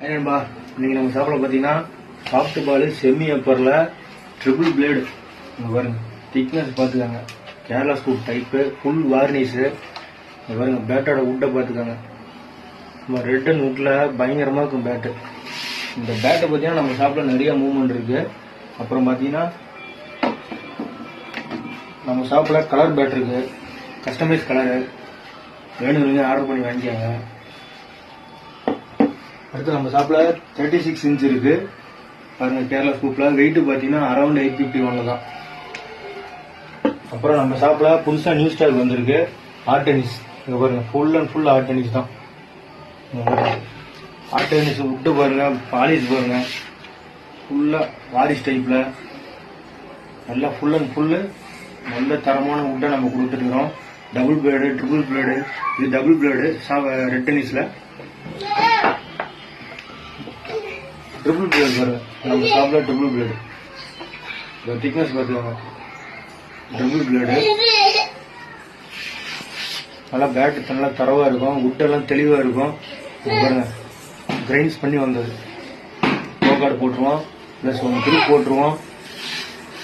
ஏன்பா இன்னைக்கு நம்ம சாப்பிட பார்த்தீங்கன்னா சாஃப்ட் பால் செமி அப்பரில் ட்ரிபிள் பிளேடு பாருங்க. திக்னஸ் பார்த்துக்காங்க. Kerala scoop type full varnish பாருங்க. பேட்டோட உட்டை பார்த்துக்காங்க. நம்ம ரெட் அண்ட் உட்டில் பயங்கரமாக இருக்கும் பேட்டு. இந்த பேட்டை பார்த்தீங்கன்னா நம்ம ஷாப்பில் நிறைய மூவ்மெண்ட் இருக்குது. அப்புறம் பார்த்தீங்கன்னா நம்ம ஷாப்பில் கலர் பேட் இருக்குது. கஸ்டமைஸ் கலரு வேணுங்க ஆர்டர் பண்ணி வாங்கிக்காங்க. அடுத்து நம்ம ஷாப்பில் 36 இன்ச் இருக்கு பாருங்க. கேரளா ஸ்கூப்பில் வெயிட்டு பார்த்தீங்கன்னா அரௌண்ட் 851 தான். அப்புறம் நம்ம ஷாப்பில் புதுசாக நியூ ஸ்டாக் வந்திருக்கு ஆர்ட் டென்னிஸ். இங்கே பாருங்க full and full art tennis தான். ஆர்ட் டென்னிஸ் விட்டு பாருங்க. பாலிஷ் பாருங்க ஃபுல்லாக வாரிஸ் டைப்பில் நல்லா ஃபுல் அண்ட் ஃபுல்லு நல்ல தரமான உட்டை நம்ம கொடுத்துருக்குறோம். Double blade triple blade. இது டபுள் பிளேடு ரெட் டென்னிஸில். ட்ரிபிள் பிளேடு பாருங்க. நம்ம ஷாப்பில் ட்ரிபிள் பிளேடு திக்னஸ் பார்த்துக்கோங்க. ட்ரிபிள் பிளேடு நல்லா பேட்டு நல்லா தரவாக இருக்கும். உட்டெல்லாம் தெளிவாக இருக்கும் பாருங்க. கிரைண்ட்ஸ் பண்ணி வந்தது. கோகார்டு போட்டுருவோம் ப்ளஸ் ஒன்று கிரிப் போட்டுருவோம்.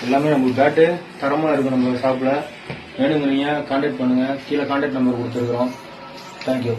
எல்லாமே நமக்கு பேட்டு தரமாக இருக்கும். நம்ம ஷாப்பில் வேணுங்கிறீங்க கான்டாக்ட் பண்ணுங்கள். கீழே கான்டாக்ட் நம்பர் கொடுத்துருக்குறோம். தேங்க்யூ.